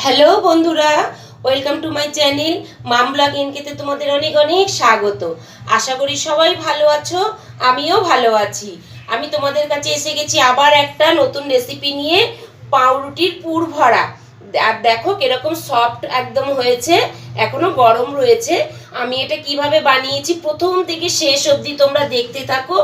Hello বন্ধুরা, welcome to my channel mom blog এনকেতে তোমাদের অনেক অনেক স্বাগত। আশা করি সবাই ভালো আছো, আমিও ভালো আছি। আমি তোমাদের কাছে এসে গেছি আবার একটা নতুন রেসিপি নিয়ে, পাউরুটির পুর ভরা। আর দেখো কিরকম সফট একদম হয়েছে, এখনো গরম রয়েছে। আমি এটা কিভাবে বানিয়েছি প্রথম থেকে শেষ অবধি তোমরা দেখতে থাকো,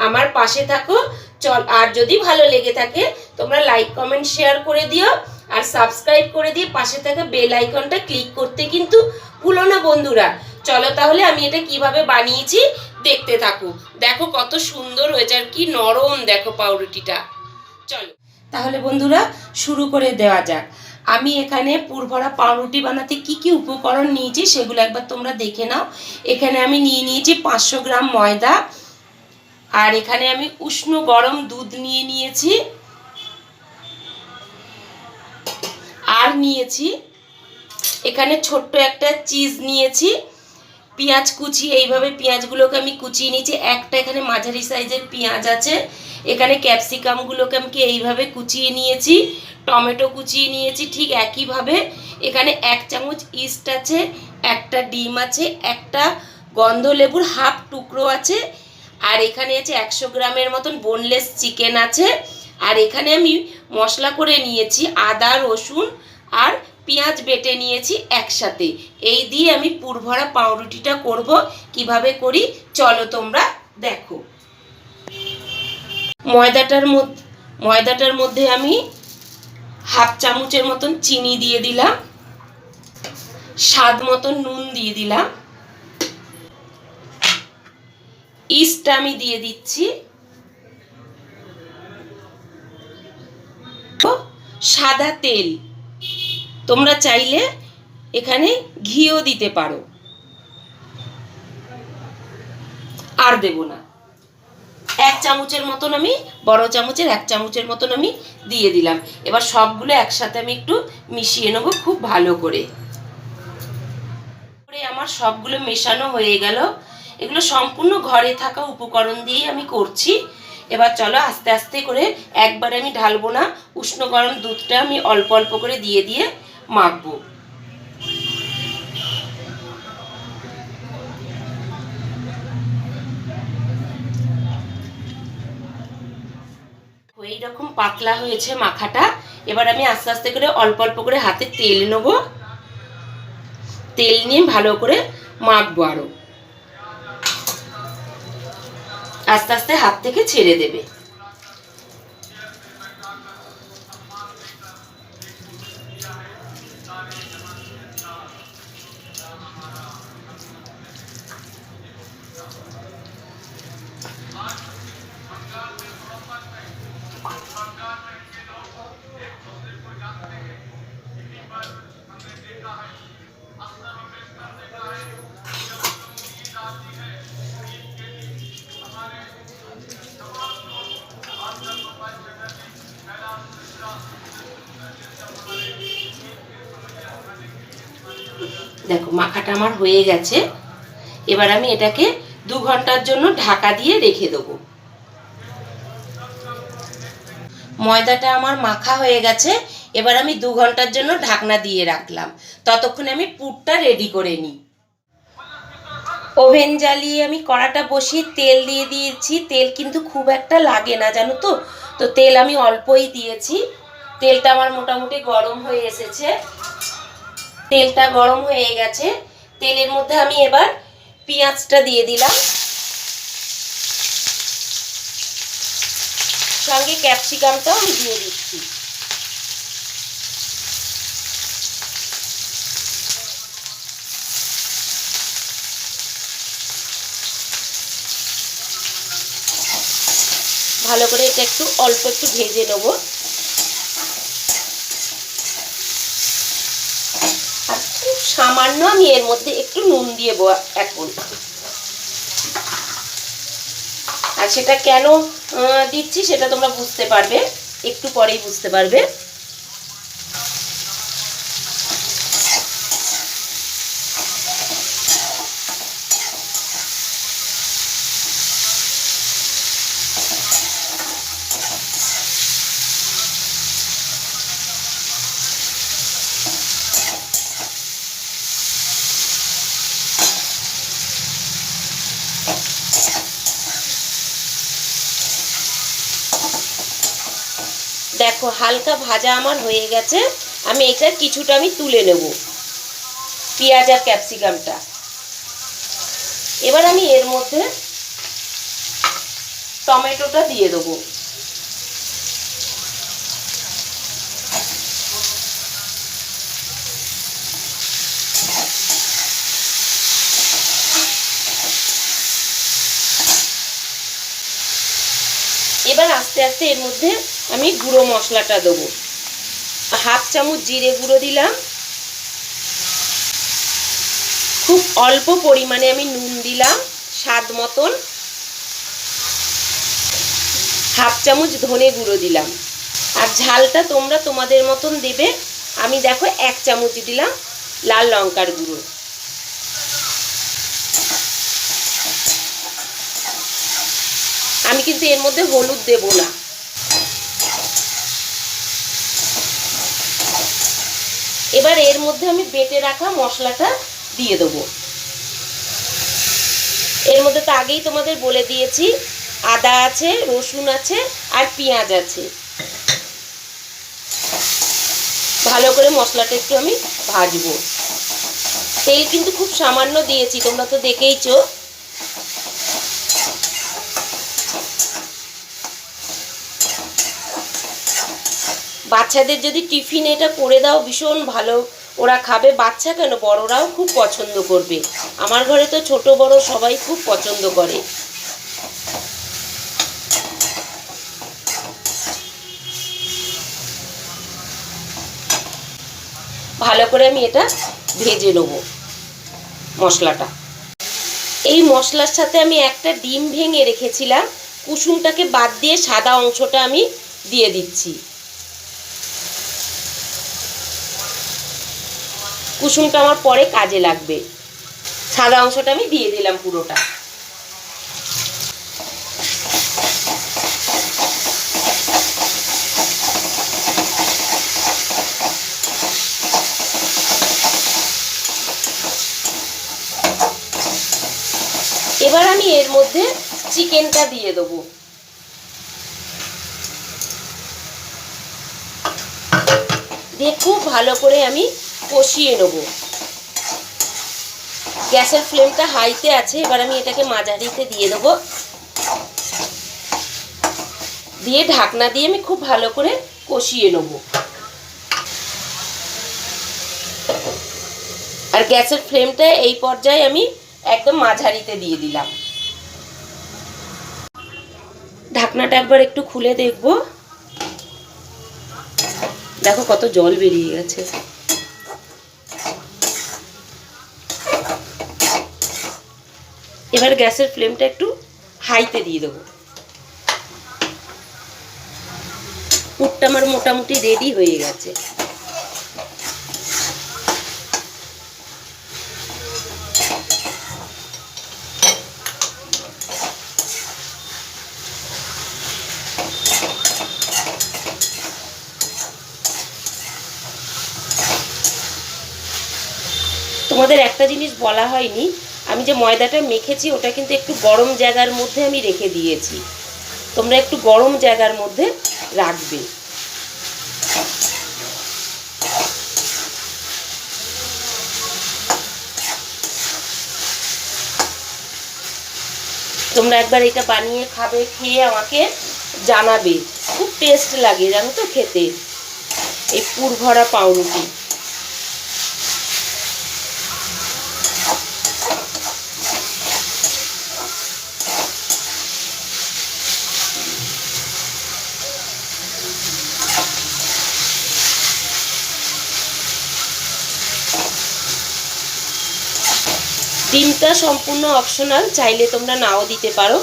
আমার পাশে থাকো। চল, আর যদি ভালো লেগে থাকে তোমরা লাইক কমেন্ট শেয়ার করে দিও, আর সাবস্ক্রাইব করে দিয়ে পাশে থাকা বেল আইকনটা ক্লিক করতে কিন্তু ভুলো না বন্ধুরা। চলো তাহলে আমি এটা কিভাবে বানিয়েছি দেখতে থাকো। দেখো কত সুন্দর হয়েছে, আর কি নরম দেখো পাউরুটিটা। চলো তাহলে বন্ধুরা শুরু করে দেওয়া যাক। আমি এখানে পুরভরা পাউরুটি বানাতে কি কি উপকরণ নিয়েছি সেগুলো একবার তোমরা দেখে নাও। এখানে আমি নিয়ে নিয়েছি 500 গ্রাম ময়দা, আর এখানে আমি উষ্ণ গরম দুধ নিয়ে নিয়েছি, আর নিয়েছি এখানে ছোট্ট একটা চিজ নিয়েছি, পেঁয়াজ কুচি, এইভাবে পেঁয়াজগুলোকে আমি কুচিয়ে নিয়েছি। একটা এখানে মাঝারি সাইজের পেঁয়াজ আছে, এখানে ক্যাপসিকামগুলোকে আমি এইভাবে কুচিয়ে নিয়েছি, টমেটো কুচিয়ে নিয়েছি ঠিক একইভাবে। এখানে 1 চামচ ইস্ট আছে, একটা ডিম আছে, একটা গন্ধ লেবুর হাফ টুকরো আছে, আর এখানে আছে 100 গ্রামের মতন বোনলেস চিকেন আছে। আর এখানে আমি মশলা করে নিয়েছি আদা রসুন আর পেঁয়াজ বেটে নিয়েছি একসাথে। এই দিয়ে আমি পুরভরা পাউরুটিটা করব। কিভাবে করি চলো তোমরা দেখো। ময়দাটার মধ্যে আমি হাফ চামচের মতন চিনি দিয়ে দিলাম, স্বাদ মতন নুন দিয়ে দিলাম, ইস্ট আমি দিয়ে দিচ্ছি, সাদা তেল, তোমরা চাইলে এখানে ঘিও দিতে পারো, আর দেব না। 1 চামচের মতন আমি, বড় চামচের 1 চামচের মতন আমি দিয়ে দিলাম। এবার সবগুলো একসাথে আমি একটু মিশিয়ে নেবো খুব ভালো করে। আমার সবগুলো মেশানো হয়ে গেল। এগুলো সম্পূর্ণ ঘরে থাকা উপকরণ দিয়েই আমি করছি। এবার চলো আস্তে আস্তে করে, একবারে আমি ঢালবো না, উষ্ণ গরম দুধটা আমি অল্প অল্প করে দিয়ে দিয়ে মাখবো। এইরকম পাতলা হয়েছে মাখাটা। এবার আমি আস্তে আস্তে করে অল্প অল্প করে হাতে তেল নেব, তেল নিয়ে ভালো করে মাখবো। আরো আস্তে আস্তে হাত থেকে ছেড়ে দেবে। দেখো মাখাটা আমার হয়ে গেছে। এবার আমি এটাকে 2 ঘন্টার জন্য ঢাকা দিয়ে রেখে দেবো। ময়দাটা আমার মাখা হয়ে গেছে। এবার আমি 2 ঘন্টার জন্য ঢাকনা দিয়ে রাখলাম। ততক্ষণে আমি পুরটা রেডি করে নিই। ওভেন জ্বালিয়ে আমি কড়াটা বসিয়ে তেল দিয়ে দিয়েছি। তেল কিন্তু খুব একটা লাগে না জানো তো, তো তেল আমি অল্পই দিয়েছি। তেলটা আমার মোটামুটি গরম হয়ে এসেছে। তেলটা গরম হয়ে গেছে। তেলের মধ্যে আমি এবার পেঁয়াজটা দিয়ে দিলাম, সঙ্গে ক্যাপসিকামটাও আমি দিয়ে দিচ্ছি। ভালো করে এটা একটু অল্প একটু ভেজে নেব। আর খুব সামান্য আমি এর মধ্যে একটু নুন দিয়ে এখন। আর সেটা কেন দিচ্ছি সেটা তোমরা বুঝতে পারবে, একটু পরেই বুঝতে পারবে। দেখো হালকা ভাজা আমার হয়ে গেছে। আমি এটা কিছুটা আমি তুলে নেব, পেঁয়াজ আর ক্যাপসিকামটা। এবার আমি এর মধ্যে টমেটোটা দিয়ে দেবো। এবার আস্তে আস্তে এর মধ্যে আমি গুঁড়ো মশলাটা দেবো। হাফ চামচ জিরে গুঁড়ো দিলাম, খুব অল্প পরিমাণে আমি নুন দিলাম স্বাদ মতন, হাফ চামচ ধনে গুঁড়ো দিলাম। আর ঝালটা তোমরা তোমাদের মতন দেবে। আমি দেখো 1 চামচ দিলাম লাল লঙ্কার গুঁড়ো। আমি কিন্তু এর মধ্যে হলুদ দেব না। এবার এর মধ্যে আমি বেটে রাখা মশলাটা দিয়ে দেবো। এর মধ্যে তো আগেই তোমাদের বলে দিয়েছি, আদা আছে, রসুন আছে আর পেঁয়াজ আছে। ভালো করে মশলাটা একটু আমি ভাজবো। তেল কিন্তু খুব সামান্য দিয়েছি, তোমরা তো দেখেইছো। বাচ্চাদের যদি টিফিনে এটা করে দাও ভীষণ ভালো, ওরা খাবে। বাচ্চা কেন, বড়রাও খুব পছন্দ করবে। আমার ঘরে তো ছোট বড় সবাই খুব পছন্দ করে। ভালো করে আমি এটা ভেজে নেব মশলাটা। এই মশলার সাথে আমি একটা ডিম ভেঙে রেখেছিলাম, কুসুমটাকে বাদ দিয়ে সাদা অংশটা আমি দিয়ে দিচ্ছি। কুসুমটা আমার পরে কাজে লাগবে। সাদা অংশটা আমি দিয়ে দিলাম পুরোটা। এবার আমি এর মধ্যে চিকেনটা দিয়ে দেবো। দিয়ে খুব ভালো করে আমি কষিয়ে নেব। গ্যাসের ফ্লেমটা হাইতে আছে। এবার আমি এটাকে মাঝারিতে দিয়ে দেবো, দিয়ে ঢাকনা দিয়ে আমি খুব ভালো করে কষিয়ে নেব। আর গ্যাসের ফ্লেমটা এই পর্যায়ে আমি একদম মাঝারিতে দিয়ে দিলাম। ঢাকনাটা একবার একটু খুলে দেখব। দেখো কত জল বেরিয়ে গেছে। এবার গ্যাসের ফ্লেমটা একটু হাইতে দিয়ে দেবো। পুরটা আমার মোটামুটি রেডি হয়ে গেছে। তোমাদের একটা জিনিস বলা হয়নি, আমি যে ময়দাটা মেখেছি ওটা কিন্তু একটু গরম জায়গার মধ্যে আমি রেখে দিয়েছি। তোমরা একটু গরম জায়গার মধ্যে রাখবে। তোমরা একবার এটা বানিয়ে খাবে, খেয়ে আমাকে জানাবে। খুব টেস্ট লাগে জানো তো খেতে এই পুর ভরা পাউরুটি। ডিমটা সম্পূর্ণ অপশনাল, চাইলে তোমরা নাও দিতে পারো,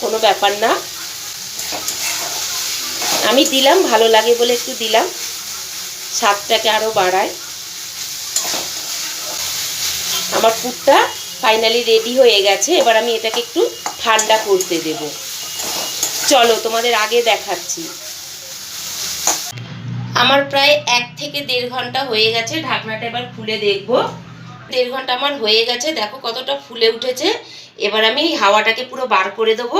কোনো ব্যাপার না। আমি দিলাম, ভালো লাগে বলে একটু দিলাম, স্বাদটাকে আরও বাড়ায়। আমার পুরটা ফাইনালি রেডি হয়ে গেছে। এবার আমি এটাকে একটু ঠান্ডা করতে দেব। চলো তোমাদের আগে দেখাচ্ছি। আমার প্রায় 1 থেকে 1.5 ঘন্টা হয়ে গেছে। ঢাকনাটা এবার খুলে দেখব। 1.5 ঘন্টা আমার হয়ে গেছে। দেখো কতটা ফুলে উঠেছে। এবার আমি হাওয়াটাকে পুরো বার করে দেবো।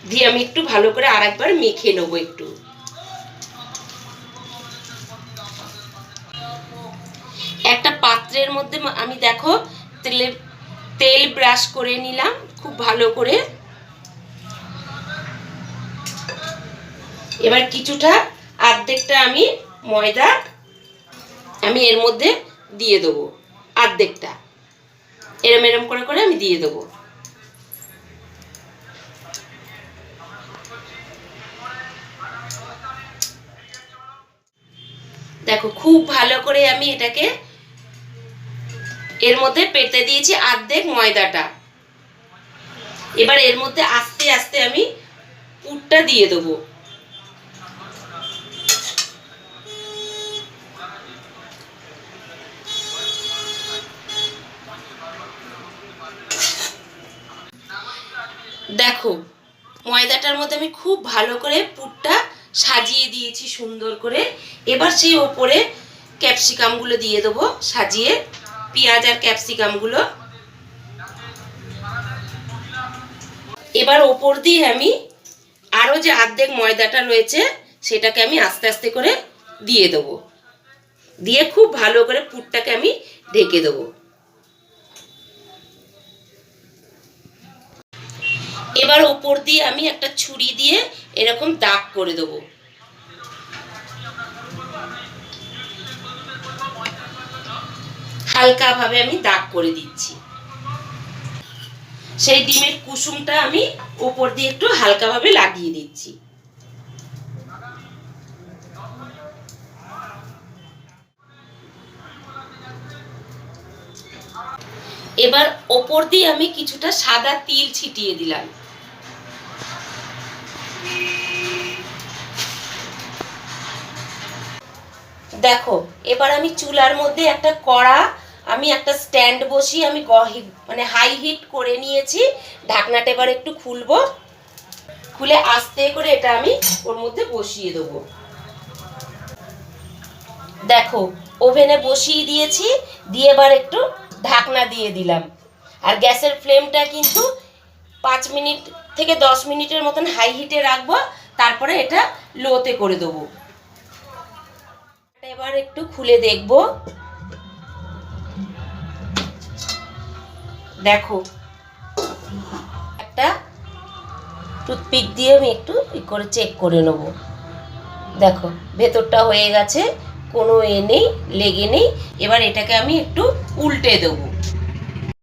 দিয়ে আমি একটু ভালো করে আরেকবার মেখে নেবো একটু। একটা পাত্রের মধ্যে আমি দেখো তেল ব্রাশ করে নিলাম খুব ভালো করে। এবার কিছুটা অর্ধেকটা আমি ময়দা আমি এর মধ্যে দিয়ে দেবো, অর্ধেকটা এরম এরম করে করে আমি দিয়ে দেবো। দেখো খুব ভালো করে আমি এটাকে এর মধ্যে পেতে দিয়েছি অর্ধেক ময়দাটা। এবার এর মধ্যে আস্তে আস্তে আমি পুরটা দিয়ে দেবো। দেখো ময়দাটার মধ্যে আমি খুব ভালো করে পুরটা সাজিয়ে দিয়েছি সুন্দর করে। এবার সেই ওপরে ক্যাপসিকামগুলো দিয়ে দেবো সাজিয়ে, পেঁয়াজ আর ক্যাপসিকামগুলো। এবার ওপর দিয়ে আমি আরও যে অর্ধেক ময়দাটা রয়েছে সেটাকে আমি আস্তে আস্তে করে দিয়ে দেবো, দিয়ে খুব ভালো করে পুরটাকে আমি ঢেকে দেবো। এবার ওপর দিয়ে আমি একটা ছুরি দিয়ে এরকম দাগ করে দেবো। হালকাভাবে আমি দাগ করে দিচ্ছি। সেই ডিমের কুসুমটা আমি ওপর দিয়ে একটু হালকাভাবে লাগিয়ে দিচ্ছি। এবার ওপর দিয়ে আমি কিছুটা সাদা তিল ছিটিয়ে দিলাম। দেখো এবার আমি চুলার মধ্যে একটা কড়া আমি একটা স্ট্যান্ড বসিয়ে আমি মানে হাই হিট করে নিয়েছি। ঢাকনাটা এবার একটু খুলবো, খুলে আস্তে করে এটা আমি ওর মধ্যে বসিয়ে দেবো। দেখো ওভেনে বসিয়ে দিয়েছি, দিয়ে এবার একটু ঢাকনা দিয়ে দিলাম। আর গ্যাসের ফ্লেমটা কিন্তু 5 মিনিট থেকে 10 মিনিটের মতন হাই হিটে রাখবো, তারপরে এটা লোতে করে দেবো। এবার একটু খুলে দেখব। দেখো একটা টুথপিক দিয়ে আমি একটু করে চেক করে নেব। দেখো ভেতরটা হয়ে গেছে, কোনো নেই, লেগে নেই। এবার এটাকে আমি একটু উল্টে দেবো।